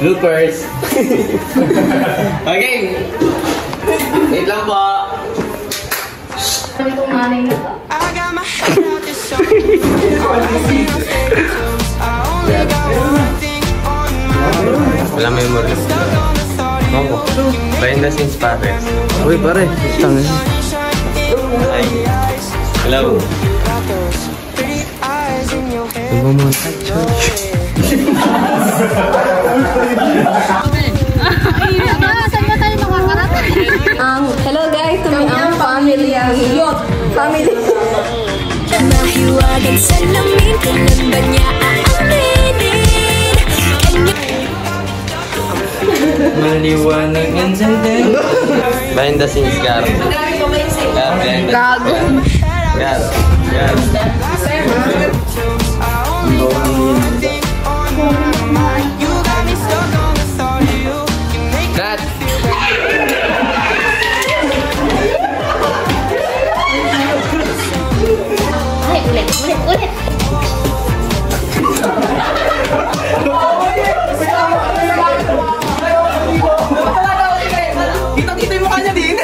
Bloopers. Okay. Wait lang po. Wala memory. Ako. Behind the scenes pare. Uy pare. Tangin. Hi. Hello. Hello guys, kami ang family. Family. Mahiwagan sa lamin, kailan ba niya aaminin? Maliwanag ang sandal. Behind the scenes, Gar. Gar, behind the scenes. Gar. Gar. Cut. Ulit. Kita-kita yung mukha niya din.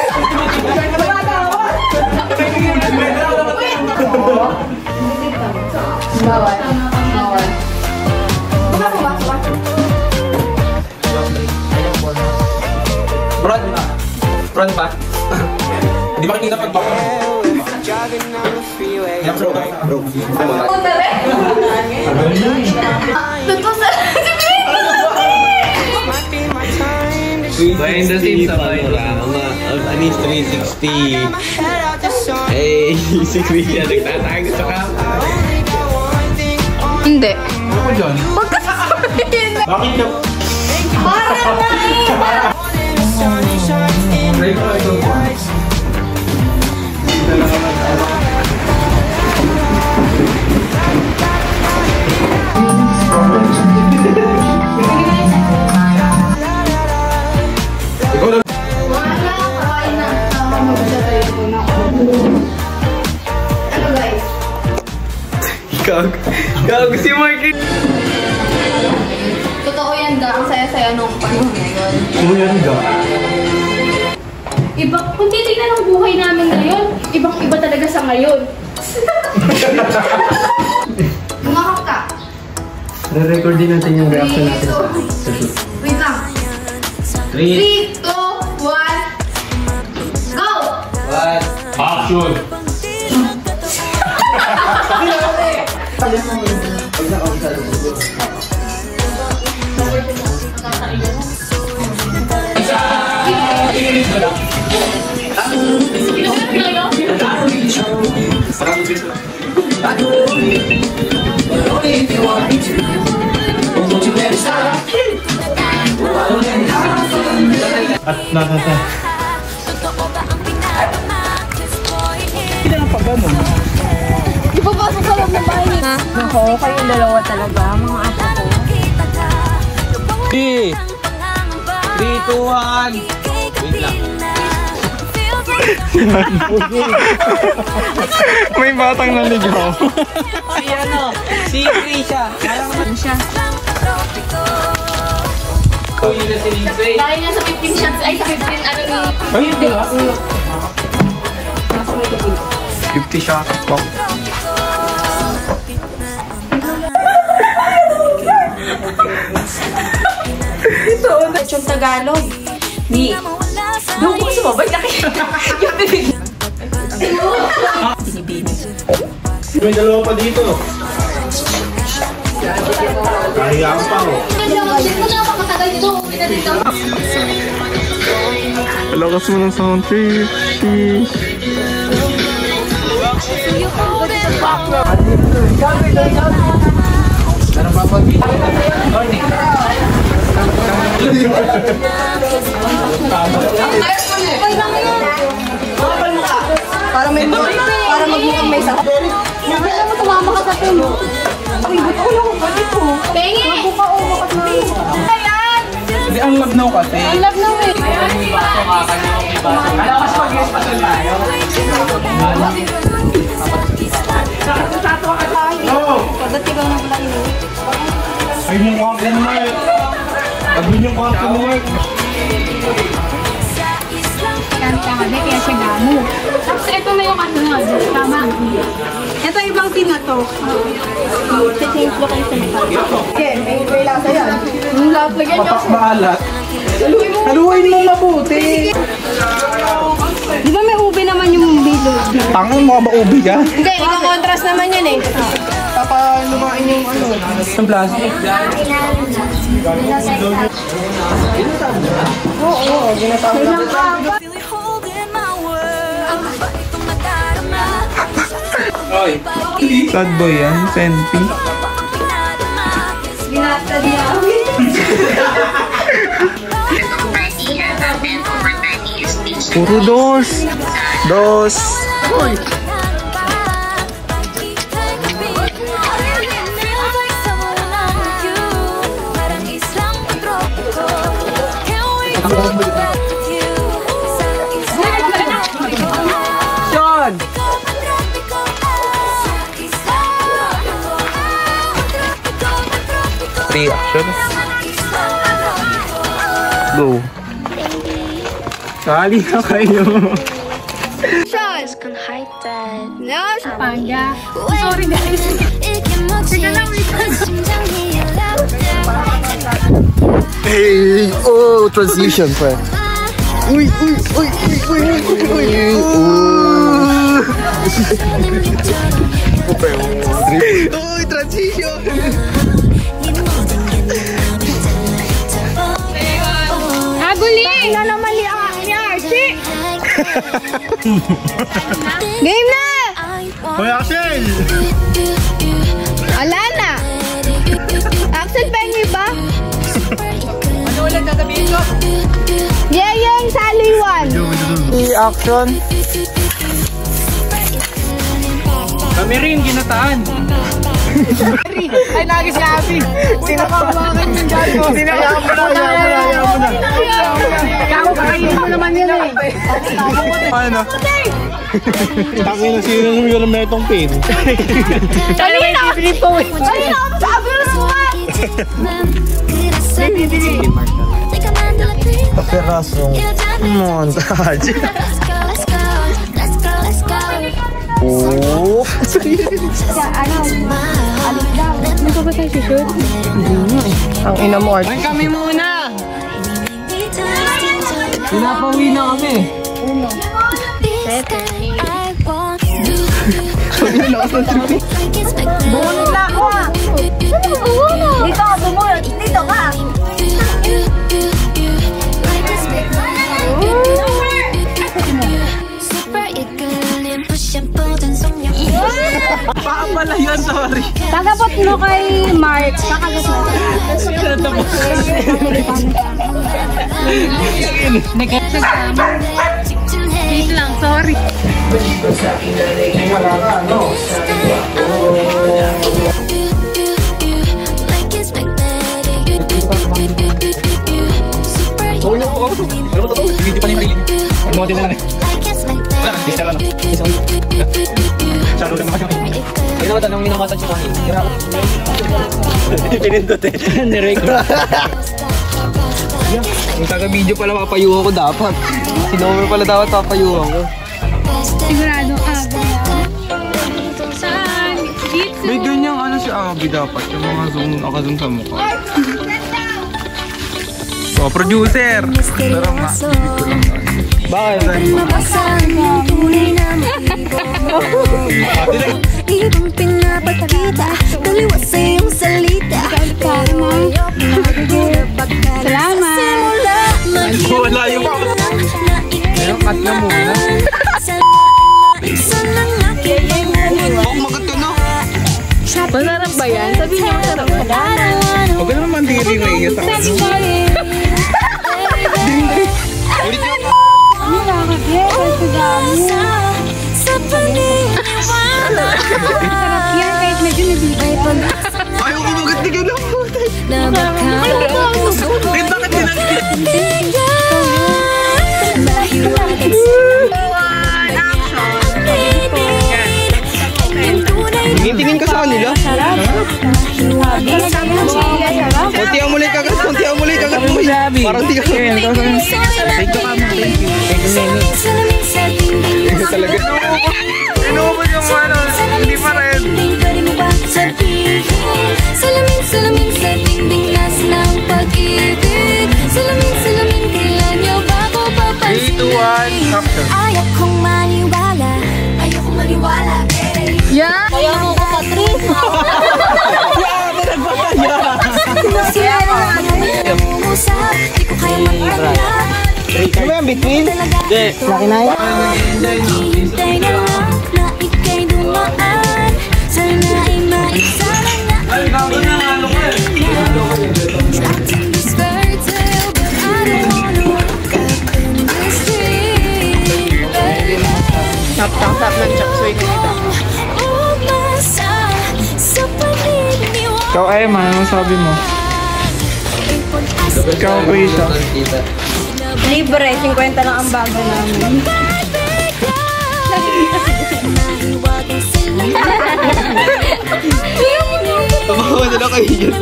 Bawal. Front pa. Hindi makikita pag baka. Behind the scenes sa panorama of Anis 360. Hey, si Christian nagtatago sa kama. Hindi. Ako dyan. Huwag ka sasabihin. Bakit ka? Parang na Gag si Marky. totoo yan da, ang saya-saya nung panahon ngayon. Ano yan ga? Kung titignan ang buhay namin ngayon, ibang-iba talaga sa ngayon. Umakap ka. Re-record din natin yung reaction natin sa shoot. Wait lang. 3, 2, 1, go! What? Action! At nakata. Hindi na pa ganun. Di ba pasok sa loob ng bahay niya? Nako, kayong dalawa talaga, mga apo ko. 3, 2, 1. Wait lang. May batang naligaw. Si Krisha. Ano siya? Kuya na si Lindsay. Dahil nga sa 15 shots, ay sa 15 ano ni... Ay, hindi ah. 50 shots po. Ito, yung Tagalog. Ni... Doon ko sumabay na kayo. Yung bibig. Binibini. May dalawa pa dito. Kaya pa oh. Dito na ako matagal dito. Lakas mo ng sound trip. Ano pa pag? Para magmukhang may sakit. Alam mo, tumama ka sa tulo. Ay, buto ko lang ako dito. Pengi! Mabuka o makat na. Ayan! Hindi, ang labnaw kasi. Ang labnaw eh. Alakas mag-yes pa tayo. Oo! Pagdating ka na pala yun. Ay, mukha ka na eh. Abin yung kwarto mo, Mark. Kanta ka kaya siya gamo. Tapos ito na yung kasunod. Tama. Ito ibang team na to. Change location na to. Okay, may lasa yan. Yung lasa lagyan nyo. Papak maalat. Haluin mo mabuti. Di ba may ube naman yung bilog? Tangan mo ba ubi ka? Hindi, ika-contrast naman yan eh. Papalumain yung ano. Ang plastic. Oo, ginatawag na. Oy. Sad boy yan, Senpi. Ginata niya. Puro dos. Dos. Sean! Reaction. Go. Sali na kayo. Sean! No, sa panga. Sorry guys. Teka lang, Hey! Oh, transition, pre. Uy, uy, uy, uy, uy, uy, uy, uy. Uy, transition! Aguli! Na naman ni Archie! Game na! Hoy, Axel! Ala na! Axel, pengi ba? Ano ulit tatabihin ko? Yeyeng Saliwan! Action! Kami rin, ginataan! Ay, lagi si Abby! Sinakabakan yung gago! Sinakabakan mo na! Kako, kakainin mo naman yun eh! Ano? Tangin na sino yung metong pin. Kanina! Kanina ako sabi mo naman! Kaperasong montage. Oh! Ano ba tayo shoot? Ang ina mo, Art. Ay, kami muna! Pinapawi na kami. Bumunod na ako ah! Dito ka, bumunod! Dito ka! Pala yun, sorry. Tagapot mo kay Mark. Kakagat mo. Wait lang, sorry. Hindi pa ni Marilyn. Mag-model na lang eh. Wala, isa lang. Salo lang naman. Ay naman, tanong minamassage yung akin. Hira ako. Pinindot eh. Nirecord. Yung taga-video pala papayuhan ko dapat. Si Nomer pala dapat papayuhan ko. Sigurado ka. May ganyang ano si Abby dapat. Yung mga zoom, naka-zoom sa mukha. So, producer! Pero nga, dito lang. Bakit? Ibang pinapakita, daliwa sa iyong salita. Salamat! Wala yung pa. Ayun, cut na muna. Oh, maganda na. Masarap ba yan? Sabi niya masarap ba? Huwag ka naman mandiri na iya sa akin. Ulit yun. Nakakagay, kasi dami. Sarap yan, kahit medyo nabibay pa. Ayaw ko maganda ka lang. Ay, Eh, bakit tinagyan? Tingin-tingin ka sa kanila. Konti ang muli kagat mo. Sabi. Parang di ka thank you, Kama. Thank you, Nene. Ito talaga. Inuubos yung ano, hindi pa rin. Salamin sa dingding nas ng pag-ibig. Salamin kailan nyo bago papansin. 3, 2, 1, action. Ayaw kong maniwala. Yeah. Kaya mo ko, Patrice. Di ko kaya mag-alala. Ano ba yung between? Hindi. Laki na yan. Hintay na lang na ika'y dumaan. Sana ay maisala na starting this fairy tale, but I don't wanna wake up in this dream, baby. Tap-tap ng chop suey ko dito. Umasa sa paniniwala. Ikaw, Emma, ano sabi mo? Ikaw, Kuya. Libre, 50 lang ang bago namin. Tabawa na lang kayo yun.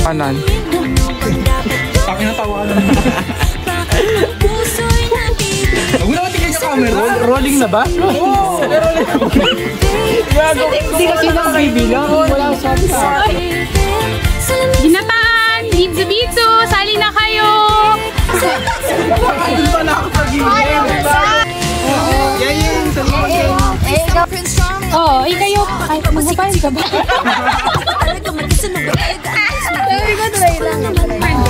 Kanan. Akin na tawa na. Huwag na matigay sa camera. Rolling na ba? Oo. Hindi kasi nakakaibigan. Wala sa akin. Ginataan! Bitsu-bitsu! Sali na kayo! Doon pala ako pag-ibig. Oo, ikayo. Ay, magpapahin ka ba?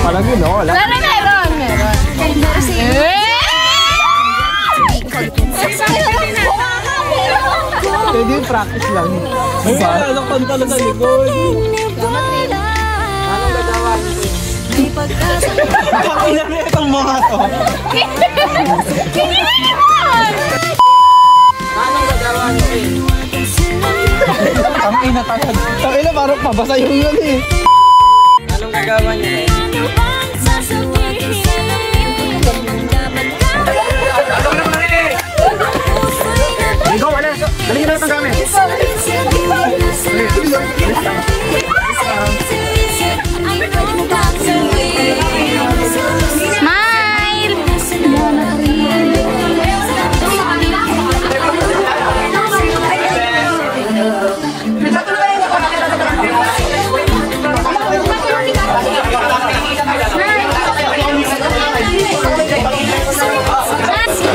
Parang yun, no? Wala. Meron. Pwede yung practice lang. Ay, parang kanta na sa likod. Anong gagawin ito? Pakailan na itong mga to. Anong gagawin ito? Tangina talaga. Tangina parang pabasa yung yun eh. Anong gagawin niyo eh? Ikaw, wala. Dali na itong gamit. Smile!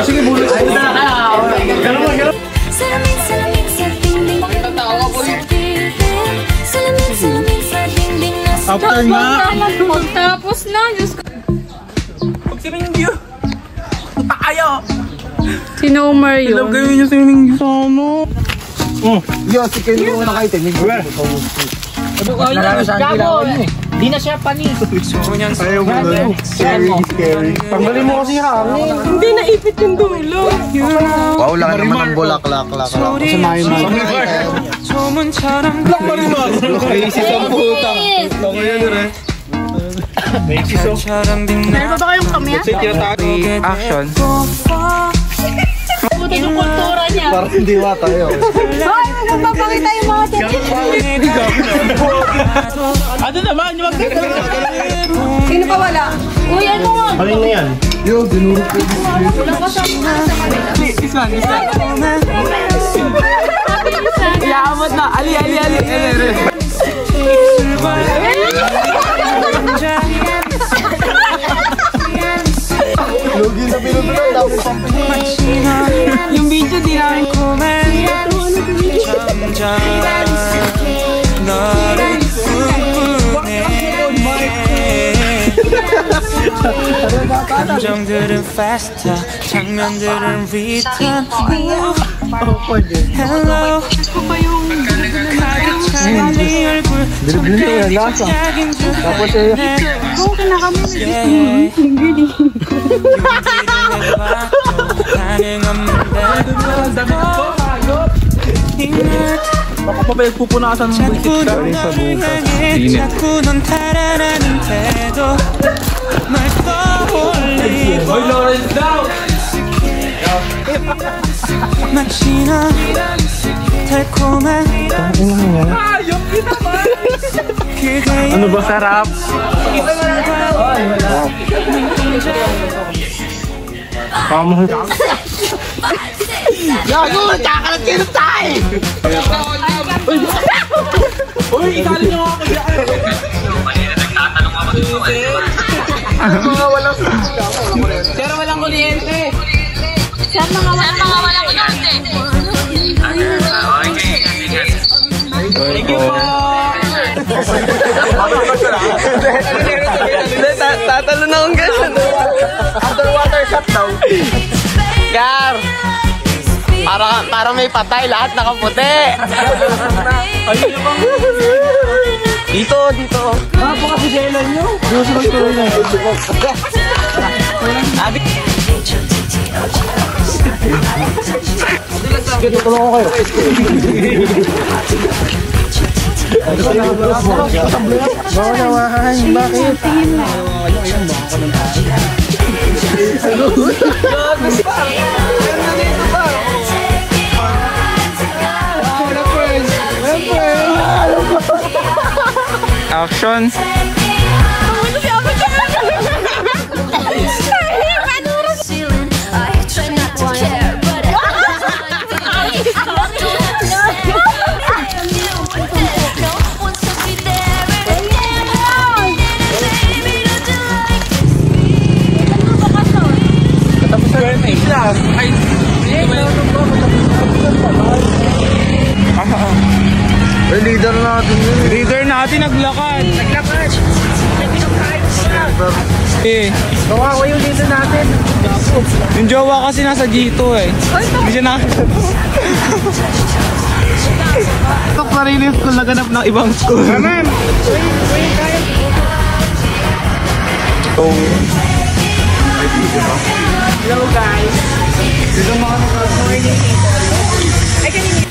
Sige, bulo. Salamin sa dingding. Salamin sa dingding nas After nga. Tapos na, Diyos ko. Swimming view. Ayaw. Sino Umar yun? Gawin niyo swimming view sa ano. Yo, si Ken mo na kayo. Di na siya pani. Ayaw mo na. Scary. Tanggalin mo kasi hangin. Hindi, naipit yung dulo. Wow, laki naman ng bulaklak. Samayin mo. Black Marimar. Crazy sa puta. Loko yan rin. Meron pa ba kayong kamya? Action. Buti yung kultura niya. Parang hindi wa tayo. Hoy, magpapakita yung mga tiyan. Ano naman? Sino pa wala? Uy, ano nga? Alin na yan? Yo, dinurog ko. Wala pa sa This one. Yaamot na. Ali. Lugi na pinutunan. Dami yung video di namin 감정들은 faster, 장면들은 return. Hello. 가득 찬 네 얼굴. 작은 줄 baka pa ba pupunasan ng buisit ka rin sa bukas. 자꾸 넌 달아나는 태도 널 떠올리고 마치 넌 달콤한 Ano ba? Sarap. Pamahal. Gago! Kakalat kayo ng tayo! Uy! Ikali nyo ako dyan! Nagtatanong ako dito. Mga walang pero walang kuryente! Sir, mga walang kuryente. Thank you po! Tatalo na akong gano'n. Underwater shot daw. Gar! Para may patay, lahat nakaputi. Dito. Ako kasi jailan nyo. Gusto magtuloy na. Sabi. Tulungan ko kayo. Bawang bakit? Action. Leader natin yun. Leader natin naglakad. Kawawa yung leader natin. Yung jowa kasi nasa G2 eh. Hindi siya na. Ito sarili school naganap ng ibang school. Ma'am! Hello guys. Dito mga morning people. I can hear.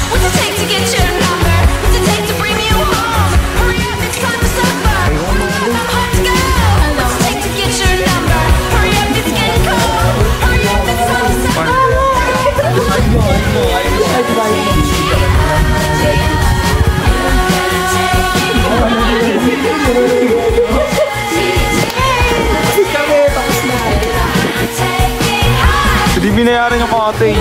What's it take to get your number? What's it take to bring you home? Hurry up, it's time for supper. I'm hot to go. What's it take to get your number? Hurry up, it's getting cold. Hurry up, it's time for supper. Hindi binayaran yung kate.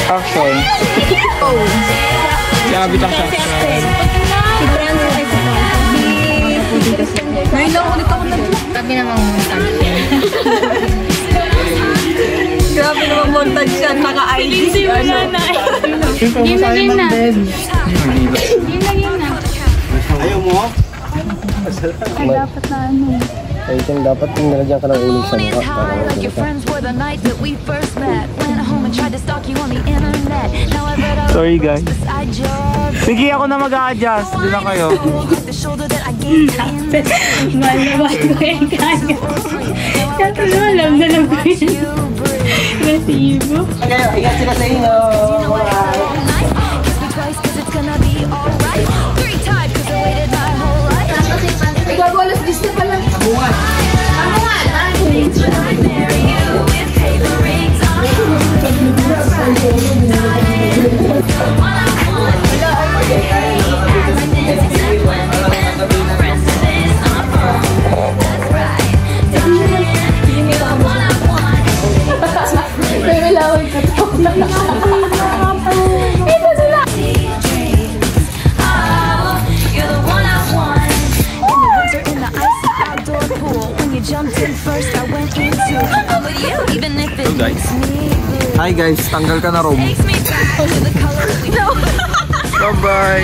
Action. Sabi lang siya. Ngayon lang ulit ako Kami namang montage. Grabe naman montage yan. Naka-ID. Game na. Ayaw mo? Ay, dapat na ano. Ay, itong dapat yung nalagyan ka ng uling sa mukha. Like your friends were the night that we first met. Went home and tried to stalk you on the internet. Now I read all Sorry guys. beside your Sige, ako na mag-a-adjust. Doon na kayo. the shoulder that I gave in. Malawag ko yung kanya. Kaso alam na lang ko yun. Resibo. Ingat sila sa inyo. Kiss me twice 'cause it's gonna be alright. 3 times 'cause I waited my whole life. Ikaw, alas 10 na pala. When I marry you with paper rings on. That's right. All I want is except when the rest of this on phone. That's right. Darling, you're the one I want. May malawag ka to. Ito sila. Oh, you're the one I want. In the winter, in the icy outdoor pool. When you jumped in first, I went in too. I'm with you, even if it makes me blue. Hi guys, tanggal ka na Rob. Takes me back to the colors we know. Bye-bye.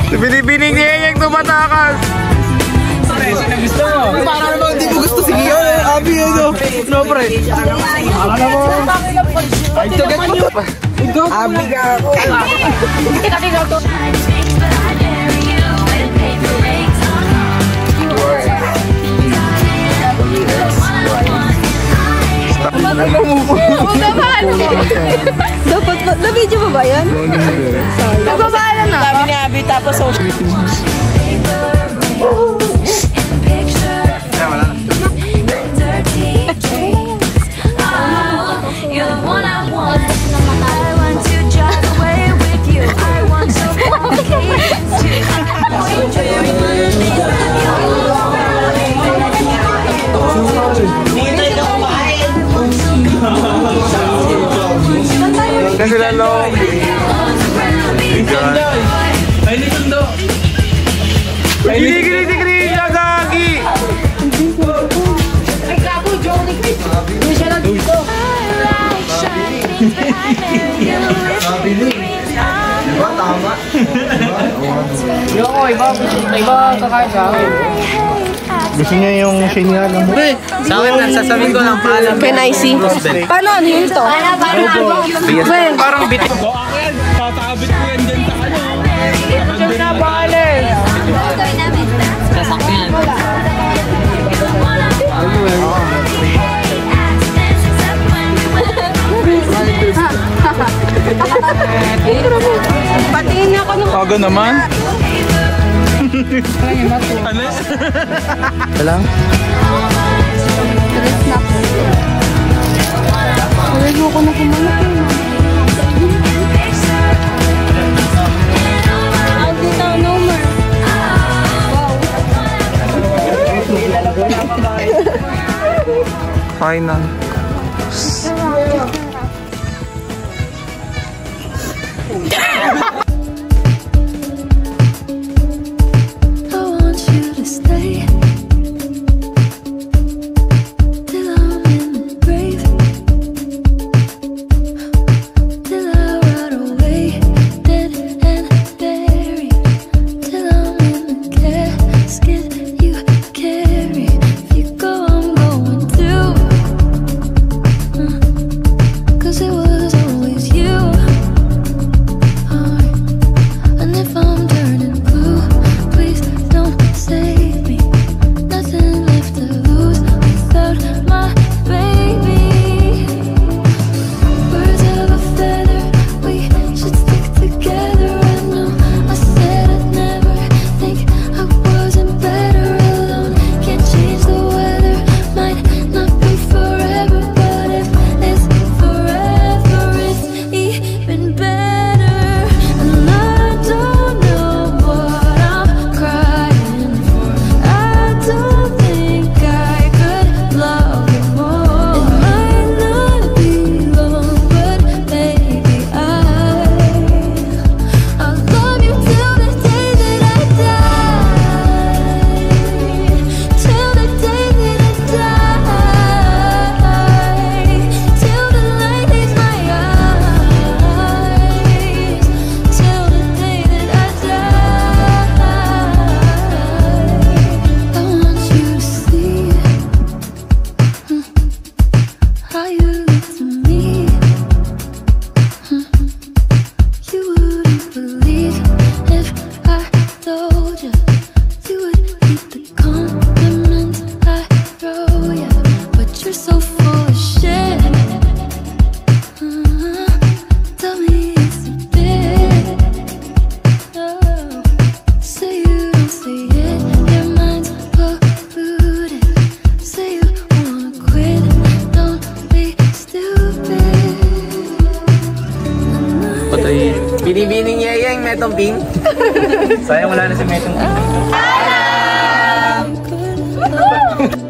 Binibining niya yung tumatakas. Gusto mo? Para naman hindi mo gusto. Sige yun. Abi yun. No, pre. Alam mo. Ay, tugat mo. Abi ka ako. Dapat ba? Na-video mo ba yan? Nagbabaala na. Sabi ni Abby tapos social media. Kinikilig si Krisha, Gagi! Ay, gago, Johnny Chris. Hindi siya lang dito. Diba, tama? Yung iba kakain sa akin. Gusto niya yung sinya ng mukha. Sa akin, sasabihin ko lang paalam. Can I see? Paano? Ano yun to? Parang bitin. Tatabit ko yan dyan sa ano. Diyan na, bale! Sasakyan. Patingin ako nung... Tago naman. Alas? Ito lang? Nalagyan ko na kumanak yun. Out dito, no more. Final. I want you to stay till I'm in the grave, till I rot away, dead and buried, till I'm in the casket you carry. If you go, I'm going too, 'cause it was always you. And if I'm turning blue, please don't save me. Nothing left to lose without my baby. Birds of a feather, we should stick together. I know I said I'd never think I wasn't better alone. Can't change the weather, might not be forever, but if it's forever, it's even better. And I don't know what I'm crying for. I don't think I could love you more. It might not be long, but maybe I'll love you till the day that I die. Till the day that I die. Till the light leaves my eyes. Till the day that I die. I want you to see how you look to me. You wouldn't believe if I told you. You would keep the compliments I throw you, but you're so full of shit. Tell me it's a bit. Say you don't see it, your mind's polluted. Say you wanna quit, don't be stupid. Patay. Binibining yeyeng, Metong Ping. Sayang wala na si Metong Ping. Good love.